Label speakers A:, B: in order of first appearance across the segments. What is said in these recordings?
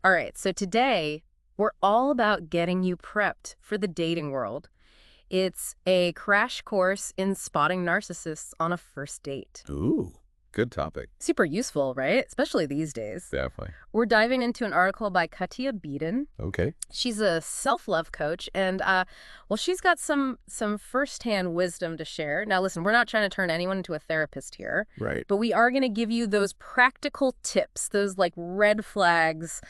A: All right, so today we're all about getting you prepped for the dating world. It's a crash course in spotting narcissists on a first date.
B: Ooh, good topic.
A: Super useful, right? Especially these days.
B: Definitely.
A: We're diving into an article by Katia Beaton.
B: Okay.
A: She's a self-love coach, and well, she's got some firsthand wisdom to share. Now, listen, we're not trying to turn anyone into a therapist here,
B: Right.
A: but we are going to give you those practical tips, those like red flags,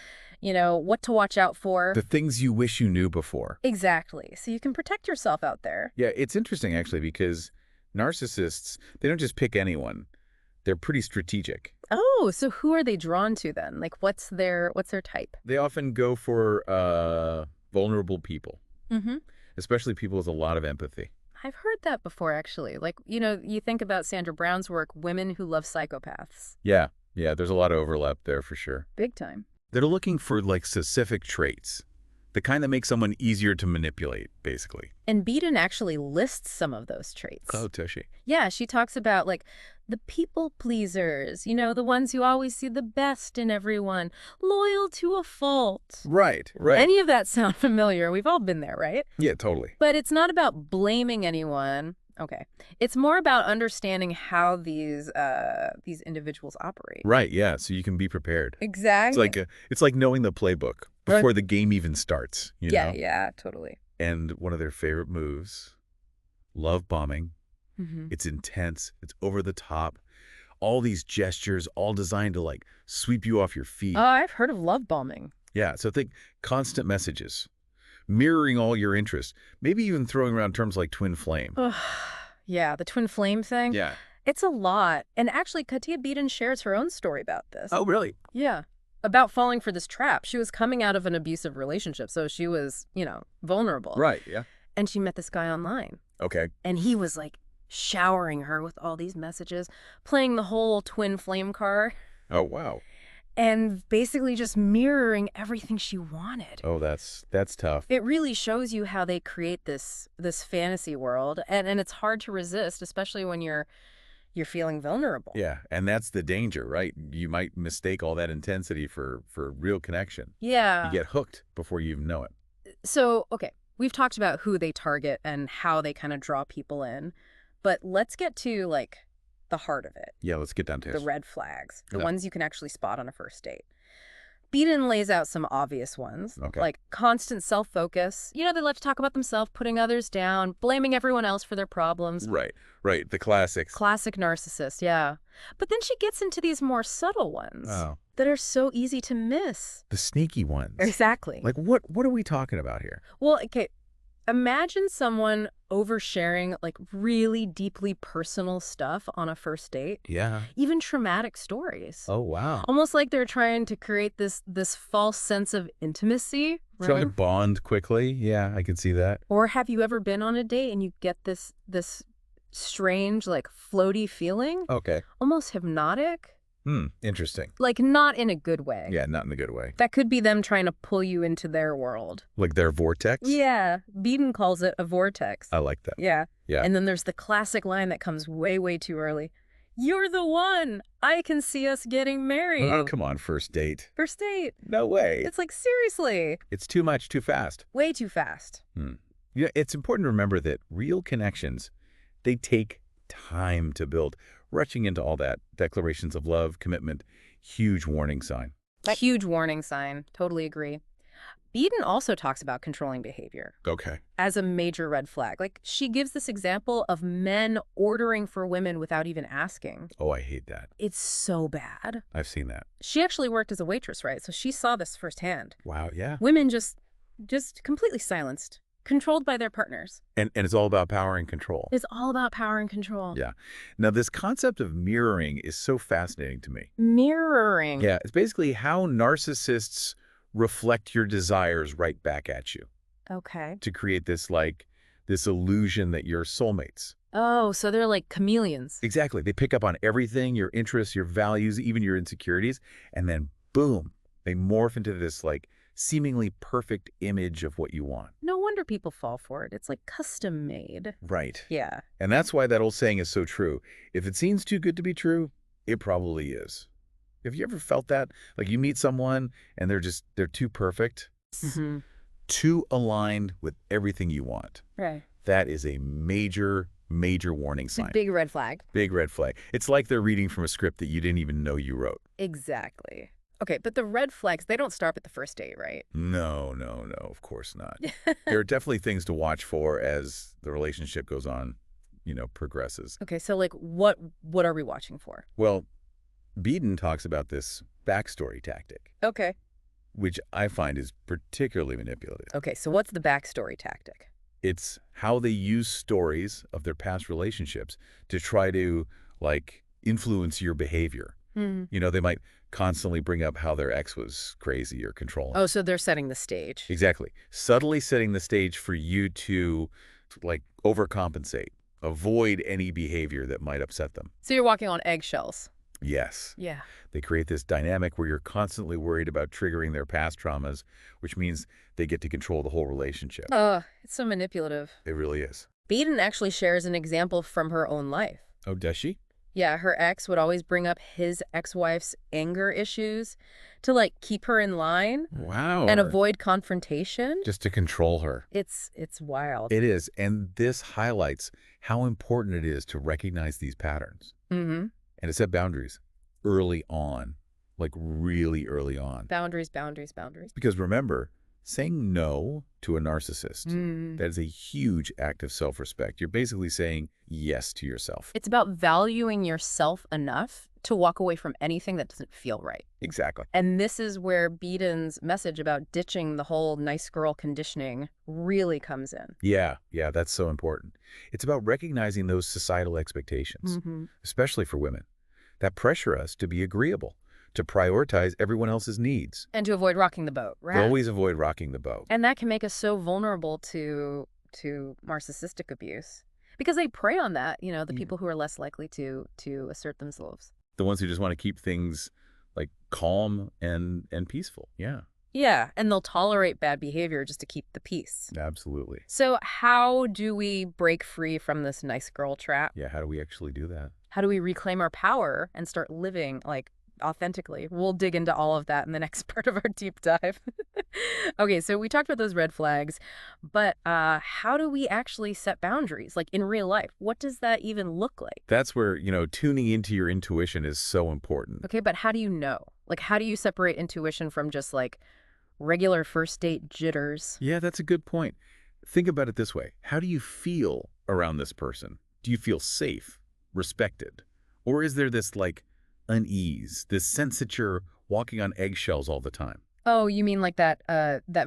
A: what to watch out for.
B: The things you wish you knew before.
A: Exactly. So you can protect yourself out there.
B: Yeah, it's interesting actually because narcissists, they don't just pick anyone. They're pretty strategic.
A: Oh, so who are they drawn to then? Like, what's their type?
B: They often go for vulnerable people,
A: Mm-hmm.
B: especially people with a lot of empathy.
A: I've heard that before, actually. Like, you think about Sandra Brown's work, women who love psychopaths.
B: Yeah, there's a lot of overlap there for sure.
A: Big time.
B: They're looking for like specific traits, the kind that make someone easier to manipulate, basically.
A: And Beaton actually lists some of those traits.
B: Oh, Tushy.
A: Yeah, she talks about, like, the people pleasers, the ones who always see the best in everyone, loyal to a fault.
B: Right.
A: Any of that sound familiar? We've all been there, right?
B: Yeah, totally.
A: But it's not about blaming anyone. Okay. It's more about understanding how these individuals operate.
B: Right, yeah, so you can be prepared.
A: Exactly.
B: It's like knowing the playbook before the game even starts, you know?
A: Yeah, totally.
B: And one of their favorite moves, love bombing.
A: Mm-hmm.
B: It's intense. It's over the top. All these gestures, all designed to like sweep you off your feet.
A: Oh, I've heard of love bombing.
B: Yeah, so think constant messages, mirroring all your interests, maybe even throwing around terms like twin flame.
A: Yeah, the twin flame thing.
B: Yeah.
A: It's a lot. And actually, Katia Beaton shares her own story about this.
B: Oh, really?
A: Yeah. About falling for this trap. She was coming out of an abusive relationship, so she was, vulnerable.
B: Right, yeah.
A: And she met this guy online.
B: Okay.
A: And he was like showering her with all these messages, playing the whole twin flame card,
B: Oh, wow.
A: and basically just mirroring everything she wanted.
B: Oh, that's tough.
A: It really shows you how they create this fantasy world, and it's hard to resist, especially when you're feeling vulnerable.
B: Yeah, and that's the danger, right? You might mistake all that intensity for real connection.
A: Yeah.
B: You get hooked before you even know it.
A: So, okay, we've talked about who they target and how they kind of draw people in, but let's get to, like, the heart of it.
B: Yeah, let's get down to
A: The
B: it.
A: red flags, the
B: Yeah.
A: ones you can actually spot on a first date. Beaton lays out some obvious ones,
B: Okay.
A: like constant self-focus. They love to talk about themselves, putting others down, blaming everyone else for their problems.
B: Right. The classics.
A: Classic narcissist, yeah. But then she gets into these more subtle ones
B: Oh.
A: that are so easy to miss.
B: The sneaky ones.
A: Exactly.
B: Like, what are we talking about here?
A: Well, okay, imagine someone oversharing, like, really deeply personal stuff on a first date.
B: Yeah.
A: Even traumatic stories.
B: Oh, wow.
A: Almost like they're trying to create this false sense of intimacy,
B: Trying
A: right?
B: to bond quickly. Yeah, I can see that.
A: Or have you ever been on a date and you get this strange, like, floaty feeling?
B: Okay.
A: Almost hypnotic?
B: Interesting.
A: Like, not in a good way.
B: Yeah, not in a good way.
A: That could be them trying to pull you into their world.
B: Like their vortex?
A: Yeah. Beaton calls it a vortex.
B: I like that.
A: Yeah.
B: Yeah.
A: And then there's the classic line that comes way, way too early. You're the one. I can see us getting married.
B: Oh, come on, first date.
A: First date.
B: No way.
A: It's like, seriously.
B: It's too much, too fast.
A: Way too fast.
B: Yeah, it's important to remember that real connections, they take time to build. Rushing into all that, declarations of love, commitment, huge warning sign.
A: Huge warning sign. Totally agree. Beaton also talks about controlling behavior
B: Okay.
A: as a major red flag. Like, she gives this example of men ordering for women without even asking.
B: Oh, I hate that.
A: It's so bad.
B: I've seen that.
A: She actually worked as a waitress, right? So she saw this firsthand.
B: Wow, yeah.
A: Women just completely silenced, controlled by their partners.
B: And it's all about power and control.
A: It's all about power and control.
B: Yeah. Now, this concept of mirroring is so fascinating to me.
A: Mirroring.
B: Yeah, it's basically how narcissists reflect your desires right back at you
A: Okay.
B: to create this illusion that you're soulmates.
A: Oh, so they're like chameleons.
B: Exactly. They pick up on everything, your interests, your values, even your insecurities, and then boom, they morph into this like seemingly perfect image of what you want.
A: No wonder people fall for it. It's like custom made.
B: Right.
A: Yeah.
B: And that's why that old saying is so true. If it seems too good to be true, it probably is. Have you ever felt that? Like you meet someone and they're too perfect,
A: Hmm.
B: too aligned with everything you want.
A: Right.
B: That is a major, major warning
A: It's a
B: sign.
A: big red flag.
B: Big red flag. It's like they're reading from a script that you didn't even know you wrote.
A: Exactly. Okay, but the red flags, they don't start at the first date, right?
B: No, no, no, of course not. There are definitely things to watch for as the relationship goes on, progresses.
A: Okay, so like what are we watching for?
B: Well, Beaton talks about this backstory tactic,
A: Okay.
B: which I find is particularly manipulative.
A: Okay, so what's the backstory tactic?
B: It's how they use stories of their past relationships to try to, like, influence your behavior.
A: Hmm.
B: They might constantly bring up how their ex was crazy or controlling.
A: Oh, so they're setting the stage.
B: Exactly. Subtly setting the stage for you to, like, overcompensate, avoid any behavior that might upset them.
A: So you're walking on eggshells.
B: Yes.
A: Yeah.
B: They create this dynamic where you're constantly worried about triggering their past traumas, which means they get to control the whole relationship.
A: It's so manipulative.
B: It really is.
A: Beaton actually shares an example from her own life.
B: Oh, does she?
A: Yeah, her ex would always bring up his ex-wife's anger issues to like keep her in line
B: Wow.
A: and avoid confrontation.
B: Just to control her.
A: It's wild.
B: It is. And this highlights how important it is to recognize these patterns
A: Mm-hmm.
B: and to set boundaries early on, like really early on.
A: Boundaries, boundaries, boundaries.
B: Because remember, saying no to a narcissist,
A: Mm.
B: that is a huge act of self-respect. You're basically saying yes to yourself.
A: It's about valuing yourself enough to walk away from anything that doesn't feel right.
B: Exactly.
A: And this is where Beaton's message about ditching the whole nice girl conditioning really comes in.
B: Yeah, that's so important. It's about recognizing those societal expectations,
A: Mm-hmm.
B: especially for women, that pressure us to be agreeable, to prioritize everyone else's needs.
A: And to avoid rocking the boat, right?
B: Always avoid rocking the boat.
A: And that can make us so vulnerable to narcissistic abuse because they prey on that, the people who are less likely to assert themselves.
B: The ones who just want to keep things like calm and peaceful. Yeah,
A: Yeah, and they'll tolerate bad behavior just to keep the peace.
B: absolutely.
A: So how do we break free from this nice girl trap?
B: Yeah, how do we actually do that?
A: How do we reclaim our power and start living like authentically? We'll dig into all of that in the next part of our deep dive. Okay, so we talked about those red flags, but how do we actually set boundaries, like in real life? What does that even look like?
B: That's where, tuning into your intuition is so important.
A: Okay, but how do you know? Like, how do you separate intuition from just like regular first date jitters?
B: Yeah, that's a good point. Think about it this way. How do you feel around this person? Do you feel safe, respected? Or is there this, like, unease, this sense that you're walking on eggshells all the time?
A: Oh, you mean like that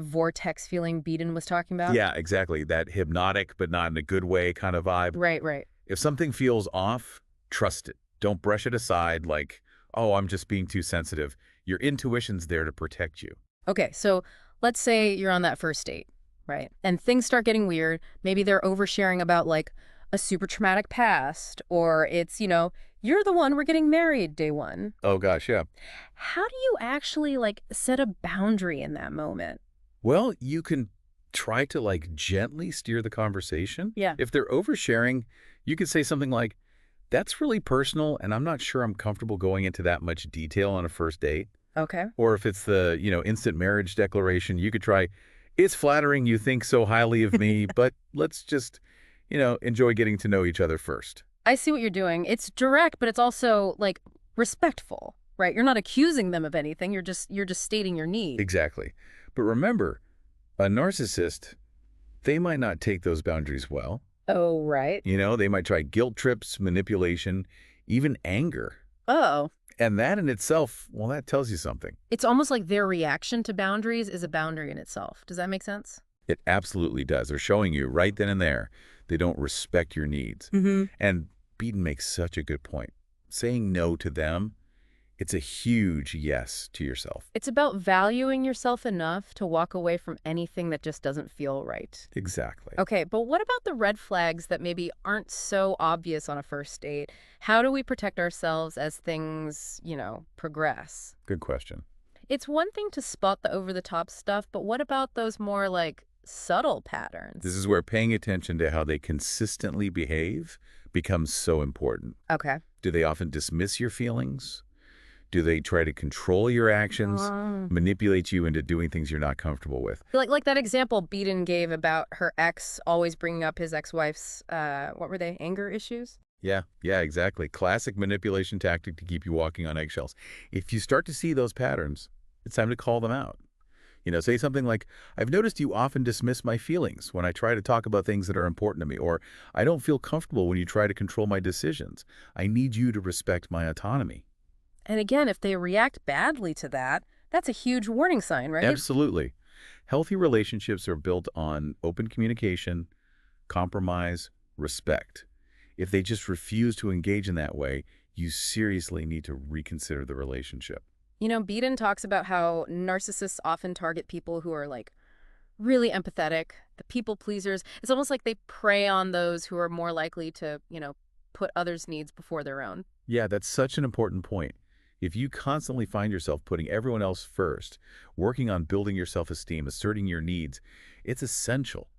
A: vortex feeling Beaton was talking about?
B: Yeah, exactly. That hypnotic, but not in a good way kind of vibe.
A: Right, right.
B: If something feels off, trust it. Don't brush it aside like, oh, I'm just being too sensitive. Your intuition's there to protect you.
A: Okay, so let's say you're on that first date, right? And things start getting weird. Maybe they're oversharing about like a super traumatic past, or it's, you're the one, we're getting married day one.
B: Oh, gosh, yeah.
A: How do you actually like set a boundary in that moment?
B: Well, you can try to, like, gently steer the conversation.
A: Yeah.
B: If they're oversharing, you could say something like, that's really personal, and I'm not sure I'm comfortable going into that much detail on a first date.
A: Okay.
B: Or if it's the, instant marriage declaration, you could try, it's flattering you think so highly of me, but let's just, enjoy getting to know each other first.
A: I see what you're doing. It's direct, but it's also like respectful, right? You're not accusing them of anything. You're just stating your need.
B: Exactly. But remember, a narcissist, they might not take those boundaries well.
A: Oh, right.
B: They might try guilt trips, manipulation, even anger.
A: Oh.
B: And that in itself, well, that tells you something.
A: It's almost like their reaction to boundaries is a boundary in itself. Does that make sense?
B: It absolutely does. They're showing you right then and there they don't respect your needs.
A: Mm-hmm.
B: And Beaton makes such a good point. Saying no to them, it's a huge yes to yourself.
A: It's about valuing yourself enough to walk away from anything that just doesn't feel right.
B: Exactly.
A: Okay, but what about the red flags that maybe aren't so obvious on a first date? How do we protect ourselves as things, progress?
B: Good question.
A: It's one thing to spot the over-the-top stuff, but what about those more, like, subtle patterns?
B: This is where paying attention to how they consistently behave becomes so important.
A: Okay.
B: Do they often dismiss your feelings? Do they try to control your actions,
A: Uh,
B: manipulate you into doing things you're not comfortable with?
A: like that example Beaton gave about her ex always bringing up his ex-wife's, what were they, anger issues?
B: Yeah, yeah, exactly. Classic manipulation tactic to keep you walking on eggshells. If you start to see those patterns, it's time to call them out. Say something like, I've noticed you often dismiss my feelings when I try to talk about things that are important to me, or I don't feel comfortable when you try to control my decisions. I need you to respect my autonomy.
A: And again, if they react badly to that, that's a huge warning sign, right?
B: Absolutely. Healthy relationships are built on open communication, compromise, respect. If they just refuse to engage in that way, you seriously need to reconsider the relationship.
A: Beaton talks about how narcissists often target people who are like really empathetic, the people pleasers. It's almost like they prey on those who are more likely to, put others' needs before their own.
B: Yeah, that's such an important point. If you constantly find yourself putting everyone else first, working on building your self-esteem, asserting your needs, it's essential.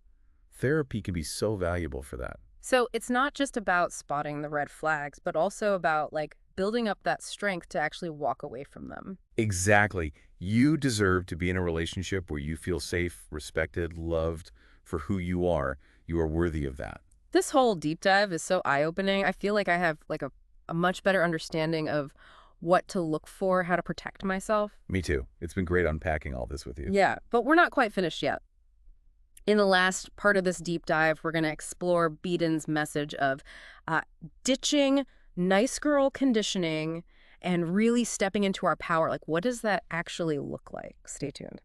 B: Therapy can be so valuable for that.
A: So it's not just about spotting the red flags, but also about like building up that strength to actually walk away from them.
B: Exactly. You deserve to be in a relationship where you feel safe, respected, loved for who you are. You are worthy of that.
A: This whole deep dive is so eye-opening. I feel like I have like a much better understanding of what to look for, how to protect myself.
B: Me too. It's been great unpacking all this with you.
A: Yeah, but we're not quite finished yet. In the last part of this deep dive, we're going to explore Beaton's message of uh, ditching nice girl conditioning and really stepping into our power. Like, what does that actually look like? Stay tuned.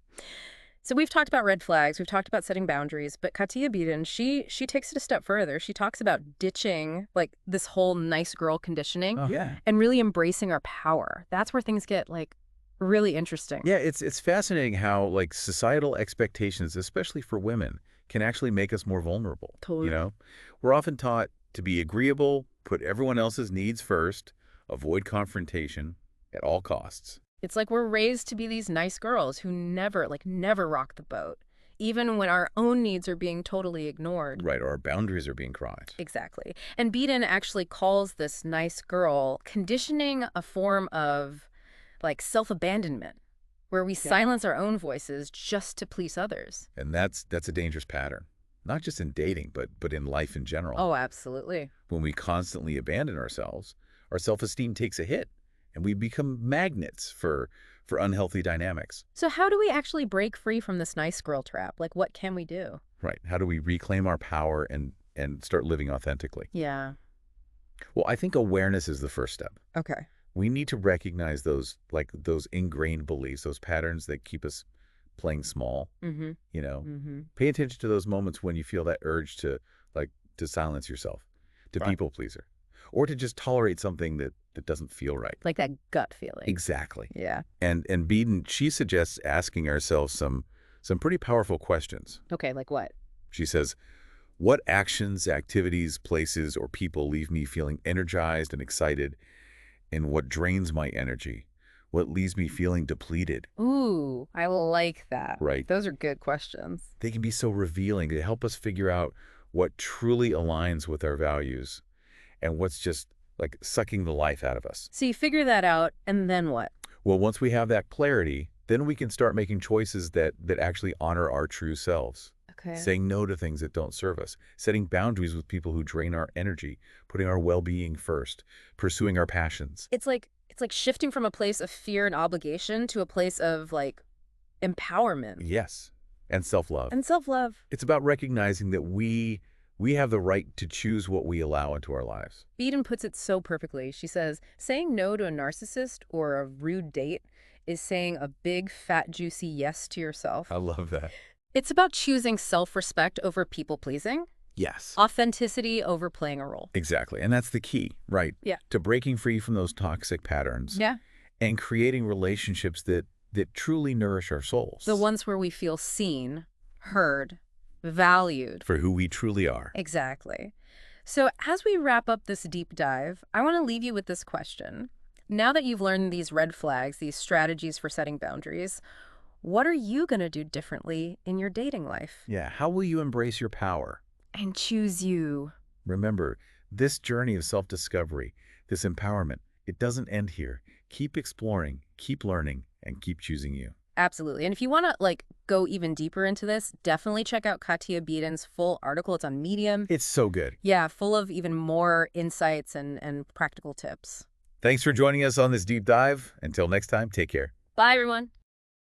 A: So we've talked about red flags, we've talked about setting boundaries, but Katia Beaton, she takes it a step further. She talks about ditching like this whole nice girl conditioning
B: Yeah.
A: and really embracing our power. That's where things get like really interesting.
B: Yeah, it's fascinating how like societal expectations, especially for women, can actually make us more vulnerable.
A: Totally.
B: We're often taught to be agreeable, put everyone else's needs first, avoid confrontation at all costs.
A: It's like we're raised to be these nice girls who never rock the boat, even when our own needs are being totally ignored.
B: Right, or our boundaries are being crossed.
A: Exactly. And Beaton actually calls this nice girl conditioning a form of like self-abandonment, where we silence our own voices just to please others.
B: And that's a dangerous pattern, not just in dating, but in life in general.
A: Oh, absolutely.
B: When we constantly abandon ourselves, our self-esteem takes a hit, and we become magnets for unhealthy dynamics.
A: So how do we actually break free from this nice girl trap? Like, what can we do?
B: Right. How do we reclaim our power and start living authentically?
A: Yeah.
B: Well, I think awareness is the first step.
A: Okay.
B: We need to recognize those ingrained beliefs, those patterns that keep us playing small.
A: Mm-hmm.
B: Pay attention to those moments when you feel that urge to silence yourself, to
A: Right.
B: people pleaser, or to just tolerate something that doesn't feel right.
A: Like that gut feeling.
B: Exactly.
A: Yeah.
B: And Beaton, she suggests asking ourselves some pretty powerful questions.
A: Okay, like what?
B: She says, what actions, activities, places, or people leave me feeling energized and excited, and what drains my energy? What leaves me feeling depleted?
A: Ooh, I like that.
B: Right.
A: Those are good questions.
B: They can be so revealing. They help us figure out what truly aligns with our values and what's just like sucking the life out of us.
A: So you figure that out, and then what?
B: Well, once we have that clarity, then we can start making choices that actually honor our true selves.
A: Okay.
B: Saying no to things that don't serve us, setting boundaries with people who drain our energy, putting our well-being first, pursuing our passions.
A: It's like shifting from a place of fear and obligation to a place of like empowerment
B: Yes, and self-love.
A: and self-love.
B: It's about recognizing that we have the right to choose what we allow into our lives.
A: Beaton puts it so perfectly. She says, saying no to a narcissist or a rude date is saying a big, fat, juicy yes to yourself.
B: I love that.
A: It's about choosing self-respect over people-pleasing,
B: Yes.
A: authenticity over playing a role.
B: Exactly. And that's the key, right?
A: Yeah.
B: To breaking free from those toxic patterns.
A: Yeah.
B: And creating relationships that truly nourish our souls.
A: The ones where we feel seen, heard, valued.
B: For who we truly are.
A: Exactly. So as we wrap up this deep dive, I want to leave you with this question. Now that you've learned these red flags, these strategies for setting boundaries, what are you going to do differently in your dating life?
B: Yeah. How will you embrace your power?
A: And choose you.
B: Remember, this journey of self-discovery, this empowerment, it doesn't end here. Keep exploring, keep learning, and keep choosing you.
A: Absolutely. And if you want to go even deeper into this, definitely check out Katya Beaton's full article. It's on Medium.
B: It's so good.
A: Yeah, full of even more insights and practical tips.
B: Thanks for joining us on this deep dive. Until next time, take care.
A: Bye, everyone.